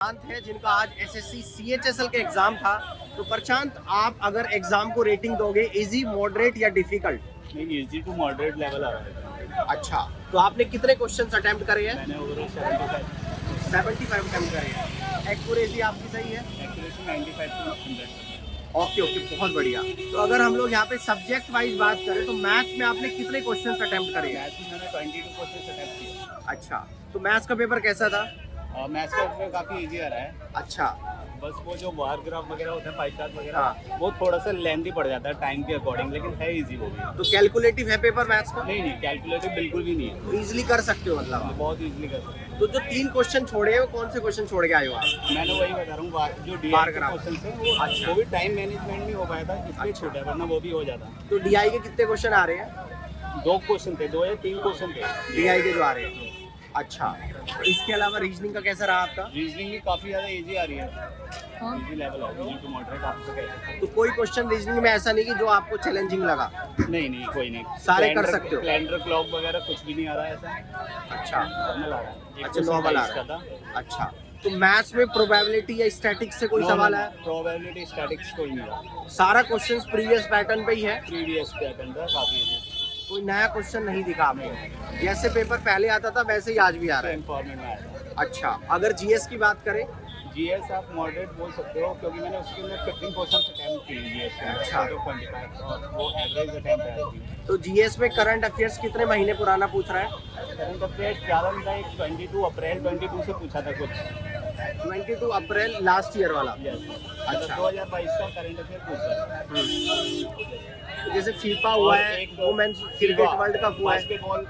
प्रशांत है जिनका आज एसएससी सीएचएसएल का एग्जाम था। तो प्रशांत, आप अगर एग्जाम को रेटिंग दोगे इजी, मॉडरेट या डिफिकल्ट? नहीं, इजी टू मॉडरेट लेवल आ रहा है। अच्छा, तो आपने कितने क्वेश्चंस अटेम्प्ट करे हैं? मैंने ओवरऑल 75 अटेम्प्ट करे हैं। एक्यूरेसी आपकी सही है? Accuracy 95 to 100। ओके ओके, बहुत बढ़िया। तो अगर हम लोग यहाँ पे सब्जेक्ट वाइज बात करें तो मैथ्स में आपने कितने क्वेश्चंस अटेम्प्ट करे हैं? मैथ्स में मैंने 22 क्वेश्चन अटेम्प्ट किया। अच्छा, तो मैथ्स का पेपर कैसा था? मैथ्स का पेपर काफ़ी इजी आ रहा है। अच्छा, बस वो जो बार ग्राफ वगैरह होते हैं, पाई चार्ट हाँ। वगैरह, वो थोड़ा सा लेंथी पड़ जाता है टाइम के अकॉर्डिंग, लेकिन है इजी वो भी। तो कैलकुलेटिव है पेपर मैथ्स का? नहीं, कैलकुलेटिव बिल्कुल भी नहीं है। इजीली कर सकते हो मतलब आप? बहुत इजीली कर सकते हैं। तो जो 3 क्वेश्चन छोड़े हैं वो कौन से क्वेश्चन छोड़ के आए हो आप? मैंने वही बता रहा हूँ, जो डी बार के ग्राफ। क्वेश्चन थे वो, अच्छा। वो भी टाइम मैनेजमेंट नहीं हो पाया था, इसलिए अच्छा। छूटा, वरना वो भी हो जाता। तो डीआई के कितने क्वेश्चन आ रहे हैं? 2 क्वेश्चन थे, 2 या 3 क्वेश्चन थे डीआई के जो आ रहे हैं। अच्छा, तो इसके अलावा रीजनिंग का कैसा रहा आपका? रीजनिंग भी काफ़ी ज़्यादा इजी आ रही है। इजी लेवल है, इजी टू मॉडरेट आप तो कह सकते तो कोई क्वेश्चन रीजनिंग में ऐसा नहीं कि जो आपको चैलेंजिंग लगा? हैं। नहीं, कोई नहीं। सारे कर सकते हो? कैलेंडर क्लॉक वगैरह कुछ भी नहीं आ रहा है ऐसा। अच्छा नॉर्मल आ रहा है। अच्छा, नॉर्मल आ रहा है। अच्छा, तो मैथ्स में प्रोबेबिलिटी या स्टैटिक्स से कोई सवाल है? प्रोबेबिलिटी स्टैटिक्स कोई नहीं रहा। सारा क्वेश्चंस प्रीवियस पैटर्न पे ही है? प्रीवियस पैटर्न था, काफ़ी इजी। कोई नया क्वेश्चन नहीं दिखा आपको? जैसे पेपर पहले आता था वैसे ही आज भी आ रहा है? फॉर्मेट में आया था। अच्छा, अगर जीएस की बात करें? जीएस आप मॉडरेट बोल सकते हो, क्योंकि मैंने उसके अंदर 15 क्वेश्चन अटैम्प्ट किए जीएस के। अच्छा। 25 और वो एवरेज अटैम्प्ट है। तो जीएस में करंट अफेयर्स कितने महीने पुराना पूछ रहा है? करंट अफेयर्स ज़्यादा नहीं था, एक 22 अप्रैल 22 से पूछा था कुछ। 22 अप्रैल लास्ट ईयर वाला? अच्छा, 2022 का करंट अफेयर पूछा है। तो जैसे फीफा हुआ है, वुमेन्स क्रिकेट वर्ल्ड कप हुआ है, basketball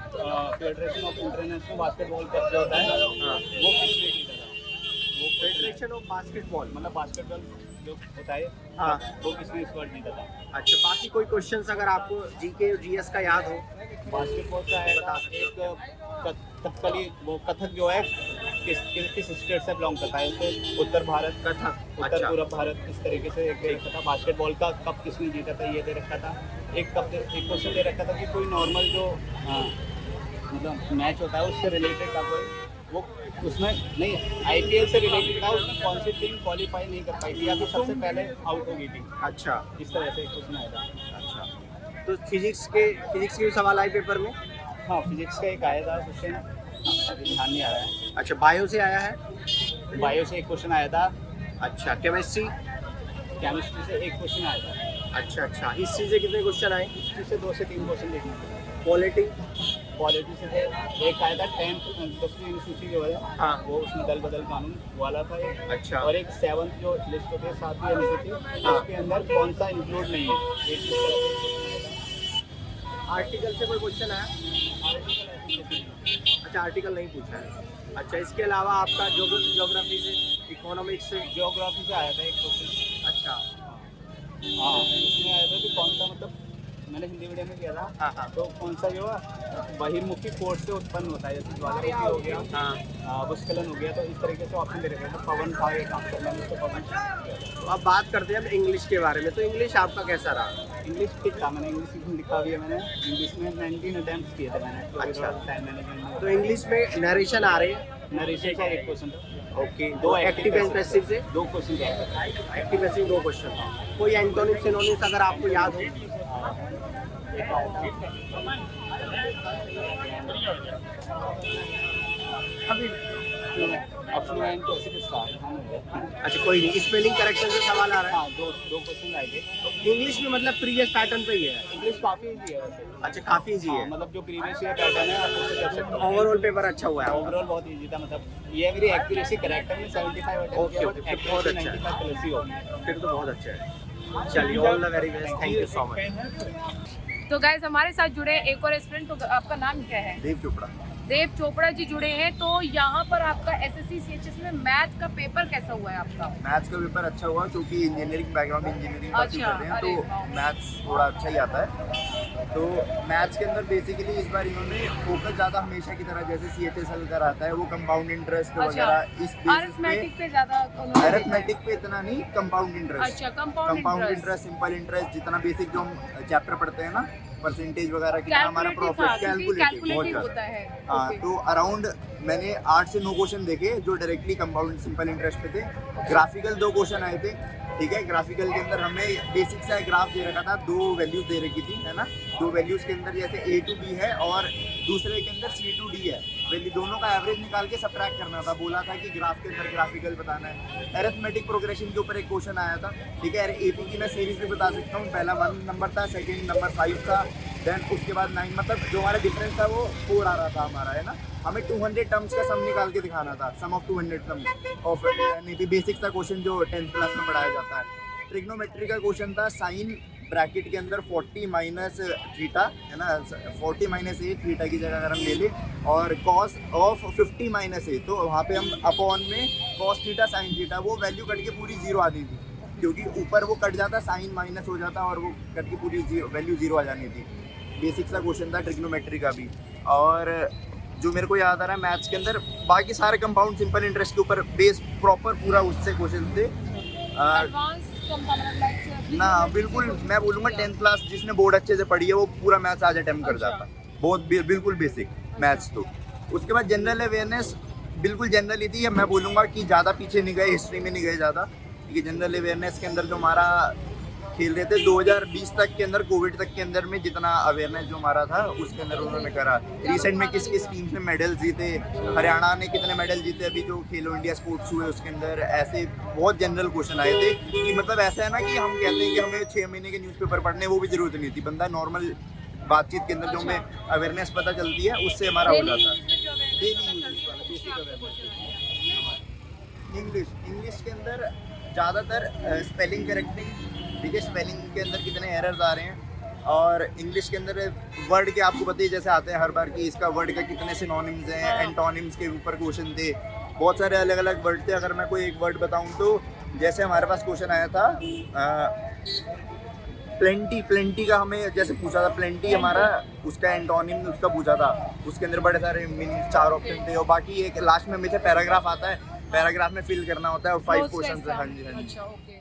federation of international basketball cup जो होता है, हाँ। वो किसने जीता था? वो फेडरेशन ऑफ बास्केटबॉल, मतलब बास्केटबॉल जो होता है, हाँ। वो किसने इस बार जीता था? अच्छा, बाकी कोई क्वेश्चंस अगर आपको जीके और जीएस का याद हो? बास्केटबॉल का है, एक कथकली, वो कथक जो है किस स्टेट से बिलोंग करता है? उससे उत्तर भारत, कथक। उत्तर अच्छा, पूर्व भारत, इस तरीके से एक दे रखा था। बास्केटबॉल का कप किसने जीता था, ये दे रखा था। एक क्वेश्चन दे रखा था कि कोई नॉर्मल जो मतलब मैच होता है उससे रिलेटेड था कोई, वो उसमें नहीं, आईपीएल से रिलेटेड था, उसमें कौन सी टीम क्वालिफाई नहीं कर पाई थी या फिर सबसे पहले आउट हो गई थी। अच्छा इस तरह से एक क्वेश्चन आया था। अच्छा। तो फिजिक्स के भी सवाल आए पेपर में? हाँ, फिजिक्स का एक आया था क्वेश्चन, अभी ध्यान नहीं आ रहा है। अच्छा, बायो से आया है? बायो से एक क्वेश्चन आया था। अच्छा, केमिस्ट्री? केमिस्ट्री से एक क्वेश्चन आया था। अच्छा, हिस्ट्री से कितने क्वेश्चन आए? हिस्ट्री से 2 से 3 क्वेश्चन देखने थे। पॉलिटी? पॉलिटी से एक आया था 10th 10वीं अनुसूची जो है, हाँ। वो उसमें दल बदल कानून वाला था एक। अच्छा। और एक 7th जो लिस्ट होती है, 7वीं अनुसूची, उसके अंदर कौन सा इंक्लूड नहीं है, एक इस तरह से। आर्टिकल से कोई क्वेश्चन आया? अच्छा, आर्टिकल नहीं पूछा है। अच्छा, इसके अलावा आपका ज्योग्राफी से, इकोनॉमिक्स से? ज्योग्राफी से आया था एक क्वेश्चन। अच्छा, हाँ, उसमें आया था कि कौन सा, मतलब मैंने हिंदी मीडियम में किया था। हाँ। तो कौन सा जो है बहिर्मुखी फोर्स से उत्पन्न होता है, जैसे ज्वालामुखी हो गया, भूस्खलन हो गया, तो इस तरीके से ऑप्शन दे रखे थे। पवन था एक आंसर, मैंने उसको पवन किया था। तो अब बात करते हैं हम इंग्लिश के बारे में। तो इंग्लिश आपका कैसा रहा? इंग्लिश ठीक था, मैंने इंग्लिश लिखा भी है। मैंने इंग्लिश में 19 अटैम्प्ट किए थे मैंने। अच्छा। टाइम मैनेजमेंट तो इंग्लिश में नरेशन आ रही है? नरेशन का एक क्वेश्चन था। ओके। दो एक्टिव एंड पैसिव से? 2 क्वेश्चन थे। Active passive 2 question. कोई एंटोनिम सिनोनिम्स अगर आपको याद हो? अभी अफ्लुएंट कैसे किस था? अच्छा, कोई नहीं, स्पेलिंग करेक्शन से सवाल आ रहा है? हाँ, 2 क्वेश्चन आए थे। तो इंग्लिश में मतलब प्रीवियस पैटर्न पे ही है? इंग्लिश काफ़ी इजी है वैसे। अच्छा, काफी इजी है। मतलब जो प्रीवियस ईयर पैटर्न है, आप उससे कर सकते हो। ओवरऑल पेपर अच्छा हुआ है? ओवरऑल बहुत इजी था, मतलब ये मेरी एक्यूरेसी करेक्ट है, मैं 75 अटेम्प्ट ओके, किया, ओके, बट बहुत एक्यूरेसी अच्छा है। 95 प्लस ही होगी। फिर तो बहुत अच्छा है। चलिए, all the very best, thank you so much. तो गाइज हमारे साथ जुड़े हैं एक और स्टूडेंट। तो आपका नाम क्या है? देव चोपड़ा। देव चोपड़ा जी जुड़े हैं। तो यहाँ पर आपका एसएससी सीएचएस में मैथ का पेपर कैसा हुआ है आपका? मैथ्स का पेपर अच्छा हुआ, क्योंकि इंजीनियरिंग बैकग्राउंड, इंजीनियरिंग का अच्छा, कर रहे हैं, अरे तो वाह। मैथ्स थोड़ा अच्छा ही आता है। तो मैथ्स के अंदर बेसिकली इस बार इन्होंने फोकस ज़्यादा हमेशा की तरह जैसे सीएचएसएल का रहता है, वो कंपाउंड इंटरेस्ट अच्छा। वगैरह इस बेसिस अरिथमेटिक पे। पे ज्यादा उन्होंने अरिथमेटिक पे इतना नहीं, कंपाउंड इंटरेस्ट। अच्छा, compound compound interest. Interest, simple interest, जितना बेसिक जो हम चैप्टर पढ़ते हैं ना, परसेंटेज वगैरह कितना हमारा कैलकुलेटिव था, प्रॉफिट क्योंकि कैलकुलेटिव बहुत कैलकुलेटिव ज़्यादा। होता है। हाँ Okay. तो अराउंड मैंने 8 से 9 क्वेश्चन देखे जो डायरेक्टली कंपाउंड सिंपल इंटरेस्ट पे थे। ग्राफिकल 2 क्वेश्चन आए थे, ठीक है। ग्राफिकल के अंदर हमें बेसिक सा ग्राफ दे रखा था, 2 वैल्यूज दे रखी थी, है ना। 2 वैल्यूज के अंदर जैसे A to B है और दूसरे के अंदर C to D है, वैल्यू दोनों का एवरेज निकाल के सबट्रैक्ट करना था। बोला था कि ग्राफ के अंदर ग्राफिकल बताना है। अरिथमेटिक प्रोग्रेशन के ऊपर एक क्वेश्चन आया था, ठीक है। AP की मैं सीरीज भी बता सकता हूँ। पहला 1 नंबर था, सेकंड नंबर 5 था, देन उसके बाद 9, मतलब जो हमारा डिफरेंस था वो 4 आ रहा था हमारा, है ना। हमें 200 टर्म्स का सम निकाल के दिखाना था, सम ऑफ 200 टर्म्स ऑफ, यानी कि बेसिक सा क्वेश्चन जो 10th क्लास में पढ़ाया जाता है। ट्रिग्नोमेट्री का क्वेश्चन था, साइन ब्रैकेट के अंदर 40 माइनस थीटा, है ना। 40 माइनस ए थीटा की जगह अगर हम ले लें, और कॉस ऑफ 50 माइनस ए, तो वहाँ पे हम अपॉन में कॉस थीटा साइन थीटा, वो वैल्यू कट के पूरी 0 आती थी, क्योंकि ऊपर वो कट जाता, साइन माइनस हो जाता और वो कट के पूरी वैल्यू 0 आ जानी थी। बेसिक सा क्वेश्चन था ट्रिग्नोमेट्री का भी। और जो मेरे को याद आ रहा है मैथ्स के अंदर, बाकी सारे कंपाउंड सिंपल इंटरेस्ट के ऊपर बेस प्रॉपर पूरा उससे क्वेश्चन थे। एडवांस कंपाउंड लाइक ना बिल्कुल, मैं बोलूँगा 10th क्लास जिसने बोर्ड अच्छे से पढ़ी है वो पूरा मैथ्स आज अटेम्प्ट कर जाता, बहुत बिल्कुल बेसिक मैथ्स। तो उसके बाद जनरल अवेयरनेस बिल्कुल जनरल ही थी। मैं बोलूँगा कि ज़्यादा पीछे नहीं गए, हिस्ट्री में नहीं गए ज़्यादा, क्योंकि जनरल अवेयरनेस के अंदर जो हमारा खेल रहे थे 2020 तक के अंदर, कोविड तक के अंदर में जितना अवेयरनेस जो हमारा था उसके अंदर उन्होंने करा। रिसेंट में किस किस टीम्स ने मेडल जीते, हरियाणा ने कितने मेडल जीते अभी जो खेलो इंडिया स्पोर्ट्स हुए उसके अंदर, ऐसे बहुत जनरल क्वेश्चन आए थे। कि मतलब ऐसा है ना कि हम कहते हैं कि हमें 6 महीने के न्यूज़पेपर पढ़ने, वो भी जरूरत नहीं थी। बंदा नॉर्मल बातचीत के अंदर जो हमें अवेयरनेस पता चलती है उससे हमारा हो जाता है। डेली यूज वाला बेसिक अवेयरनेस। इंग्लिश के अंदर ज़्यादातर स्पेलिंग करेक्टिंग, ठीक है। स्पेलिंग के अंदर कितने एरर्स आ रहे हैं, और इंग्लिश के अंदर वर्ड के आपको पता ही जैसे आते हैं हर बार कि इसका वर्ड का कितने सिनोनिम्स हैं, एंटोनिम्स के ऊपर क्वेश्चन थे, बहुत सारे अलग अलग वर्ड थे। अगर मैं कोई एक वर्ड बताऊं तो जैसे हमारे पास क्वेश्चन आया था प्लेंटी का, हमें जैसे पूछा था प्लेंटी हमारा, उसका एंटोनिम उसका पूछा था, उसके अंदर बड़े सारे मीनिंग 4 ऑप्शन थे, और बाकी एक लास्ट में हमेशा पैराग्राफ आता है, पैराग्राफ में फिल करना होता है और 5 क्वेश्चन। हाँ जी हाँ जी। अच्छा ओके।